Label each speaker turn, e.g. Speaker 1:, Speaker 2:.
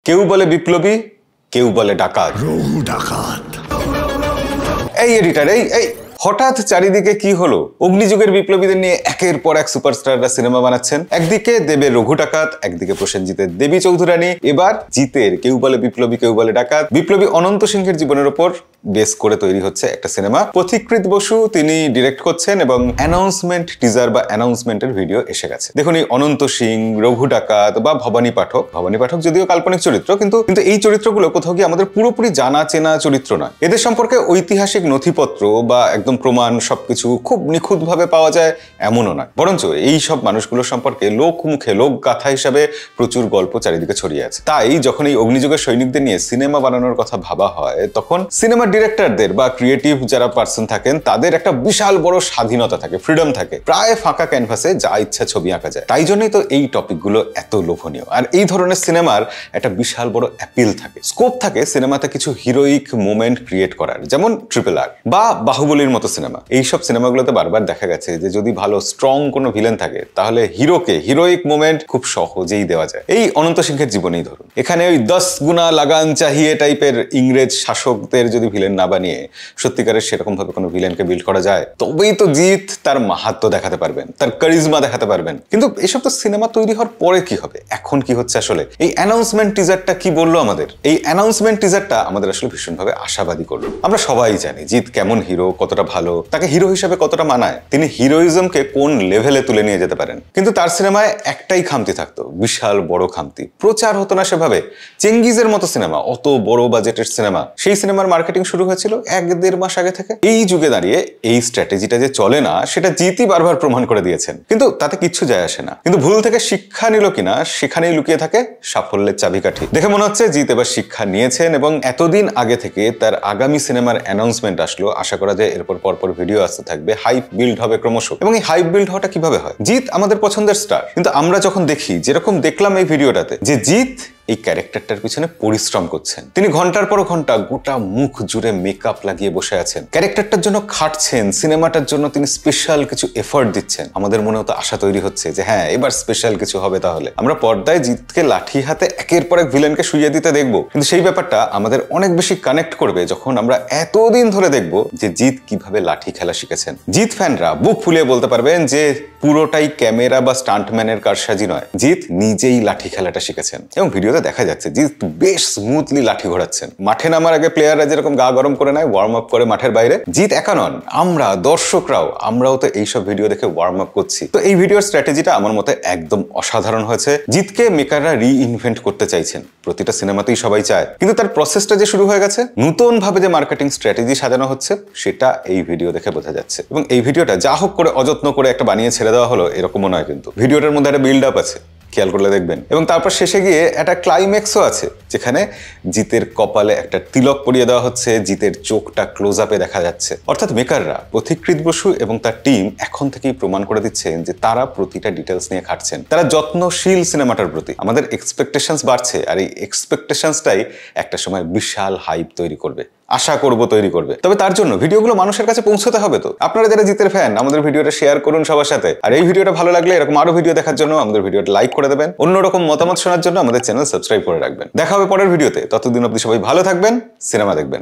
Speaker 1: কেউ বলে বিপ্লবী, কেউ বলে ডাকাত। এই এডিটর, এই হঠাৎ চারিদিকে কি হলো? অগ্নিযুগের বিপ্লবীদের নিয়ে একের পর এক সুপারস্টাররা সিনেমা বানাচ্ছেন। একদিকে দেবের রঘু ডাকাত, একদিকে প্রসেনজিতের দেবী চৌধুরানী, এবার জিতের কেউ বলে বিপ্লবী, কেউ বলে ডাকাত। বিপ্লবী অনন্ত সিংহের জীবনের উপর বেস করে তৈরি হচ্ছে একটা সিনেমা। পথিকৃৎ বসু তিনি ডিরেক্ট করছেন এবং অ্যানাউন্সমেন্ট টিজার বা অ্যানাউন্সমেন্টের ভিডিও এসে গেছে। দেখুন, এই অনন্ত সিং, রঘু ডাকাত বা ভবানী পাঠক যদিও কাল্পনিক চরিত্র, কিন্তু এই চরিত্রগুলো কোথাও গিয়ে আমাদের পুরোপুরি জানা চেনা চরিত্র নয়। এদের সম্পর্কে ঐতিহাসিক নথিপত্র বা একদম প্রমাণ সবকিছু খুব নিখুঁতভাবে পাওয়া যায় এমনও নয়, বরঞ্চ এই সব মানুষগুলোর সম্পর্কে লোকমুখে লোকগাথা হিসাবে প্রচুর গল্প চারিদিকে ছড়িয়ে আছে। তাই যখন এই অগ্নিযুগের সৈনিকদের নিয়ে সিনেমা বানানোর কথা ভাবা হয়, তখন সিনেমা ডিরেক্টরদের বা ক্রিয়েটিভ যারা পার্সন থাকেন তাদের একটা বিশাল বড় স্বাধীনতা থাকে, ফ্রিডম থাকে, প্রায় ফাঁকা ক্যানভাসে যা ইচ্ছা ছবি আঁকা যায়। তাই জন্যই তো এই টপিকগুলো এত লোভনীয়। আর এই ধরনের সিনেমার একটা বিশাল বড় অ্যাপিল থাকে, স্কোপ থাকে সিনেমাতে কিছু হিরোইক মোমেন্ট ক্রিয়েট করার, যেমন RRR বা বাহুবলীর মতো সিনেমা। এইসব সিনেমাগুলোতে বারবার দেখা গেছে যে যদি ভালো স্ট্রং কোনো ভিলেন থাকে তাহলে হিরোকে হিরোইক মোমেন্ট খুব সহজেই দেওয়া যায়। এই অনন্ত সিংহের জীবনেই ধরুন, এখানে ওই 10 গুণা লাগান চাহিয়ে টাইপের ইংরেজ শাসকদের যদি ভিলেন না বানিয়ে সত্যিকারের সেরকম ভাবে কোনো ভিলেনকে বিল্ড করা যায়, তবেই তো জিৎ তার মাহাত্ম্য দেখাতে পারবেন, তার কারিজমা দেখাতে পারবেন। কিন্তু এসব তো সিনেমা তৈরি হওয়ার পরে কি হবে, এখন কি হচ্ছে আসলে? এই অ্যানাউন্সমেন্ট টিজারটা কি বললো আমাদের? এই অ্যানাউন্সমেন্ট টিজারটা আমাদের আসলে ভীষণভাবে আশাবাদী করলো। আমরা সবাই জানি জিৎ কেমন হিরো, কতটা ভালো, তাকে হিরো হিসাবে কতটা মানায়, তিনি হিরোইজমকে কোন লেভেলে তুলে নিয়ে যেতে পারেন। কিন্তু তার সিনেমায় একটাই খামতি থাকতো, বিশাল বড় খামতি। প্রচার হতো না সেভাবে। চেঙ্গিজের মতো সিনেমা, অত বড় বাজেটের সিনেমা, সেই সিনেমার মার্কেটিং শুরু হয়েছিল 1-1.5 মাস আগে থেকে। এই যুগে দাঁড়িয়ে এই স্ট্র্যাটেজিটা যে চলে না, সেটা জিতই বারবার প্রমাণ করে দিয়েছেন। কিন্তু তাতে কিচ্ছু যায় আসে না। কিন্তু ভুল থেকে শিক্ষা নিল কিনা, সেখানেই লুকিয়ে থাকে সাফল্যের চাবিকাঠি। দেখে মনে হচ্ছে জিত এবার শিক্ষা নিয়েছেন এবং এতদিন আগে থেকে তার আগামী সিনেমার অ্যানাউন্সমেন্ট আসলো। আশা করা যায় এরপর পরপর ভিডিও আসতে থাকবে, হাইপ বিল্ড হবে ক্রমশ। এবং এই হাইপ বিল্ড হওয়াটা কিভাবে হয়? জিত আমাদের পছন্দের স্টার, কিন্তু আমরা যখন দেখি, যেরকম দেখলাম এই ভিডিওটাতে, যে জিত এই ক্যারেক্টারটার পিছনে পরিশ্রম করছেন। তিনি ঘন্টার পর ঘন্টা গোটা মুখ জুড়ে মেকআপ লাগিয়ে বসে আছেন, ক্যারেক্টারটার জন্য খাটছেন, সিনেমাটার জন্য তিনি স্পেশাল কিছু এফর্ট দিচ্ছেন। আমাদের মনেও তো আশা তৈরি হচ্ছে যে হ্যাঁ, এবার স্পেশাল কিছু হবে। তাহলে আমরা পর্দায় জিতকে লাঠি হাতে একের পর এক ভিলেনকে শুইয়ে দিতে দেখবো। কিন্তু সেই ব্যাপারটা আমাদের অনেক বেশি কানেক্ট করবে যখন আমরা এতদিন ধরে দেখবো যে জিত কিভাবে লাঠি খেলা শিখেছেন। জিত ফ্যানরা বুক ফুলিয়ে বলতে পারবেন যে পুরোটাই ক্যামেরা বা স্টান্টম্যানের কারসাজি নয়, জিত নিজেই লাঠি খেলাটা শিখেছেন। এবং ভিডিওতে দেখা যাচ্ছে জিত বেশ স্মুথলি লাঠি ঘোরাচ্ছেন। মাঠে নামার আগে প্লেয়াররা যেরকম গা গরম করে নেয়, ওয়ার্ম আপ করে মাঠের বাইরে, জিত একা নন, আমরা আমরাও তো এইসব ভিডিও দেখে ওয়ার্ম আপ করছি। তো এই ভিডিওর স্ট্র্যাটেজিটা আমার মতে একদম অসাধারণ হয়েছে। জিতকে মেকাররা রিইনভেন্ট করতে চাইছেন, প্রতিটা সিনেমাতেই সবাই চায়। কিন্তু তার প্রসেসটা যে শুরু হয়ে গেছে, নতুন ভাবে যে মার্কেটিং স্ট্র্যাটেজি সাজানো হচ্ছে, সেটা এই ভিডিও দেখে বোঝা যাচ্ছে। এবং এই ভিডিওটা যা হোক করে অযত্ন করে একটা বানিয়ে ছেড়ে দেওয়া হলো এরকমও নয়, কিন্তু ভিডিওটার মধ্যে একটা বিল্ড আপ আছে, খেয়াল করলে দেখবেন। এবং তারপর শেষে গিয়ে একটা ক্লাইম্যাক্সও আছে, যেখানে জিতের কপালে একটা তিলক পরিয়ে দেওয়া হচ্ছে, জিতের চোখটা ক্লোজ আপে দেখা যাচ্ছে। অর্থাৎ মেকাররা, পথিকৃৎ বসু এবং তার টিম এখন থেকেই প্রমাণ করে দিচ্ছেন যে তারা প্রতিটা ডিটেলস নিয়ে খাটছেন, তারা যত্নশীল সিনেমাটার প্রতি। আমাদের এক্সপেকটেশনস বাড়ছে, আর এই এক্সপেকটেশনসটাই একটা সময় বিশাল হাইপ তৈরি করবে, আশা করব তৈরি করবে। তবে তার জন্য ভিডিওগুলো মানুষের কাছে পৌঁছতে হবে। তো আপনারা যারা জিতের ফ্যান, আমাদের ভিডিওটা শেয়ার করুন সবার সাথে। আর এই ভিডিওটা ভালো লাগলে এরকম আরো ভিডিও দেখার জন্য আমাদের ভিডিওটা লাইক করে দেবেন। অন্যরকম মতামত শোনার জন্য আমাদের চ্যানেল সাবস্ক্রাইব করে রাখবেন। দেখা হবে পরের ভিডিওতে। ততদিন অবধি সবাই ভালো থাকবেন, সিনেমা দেখবেন।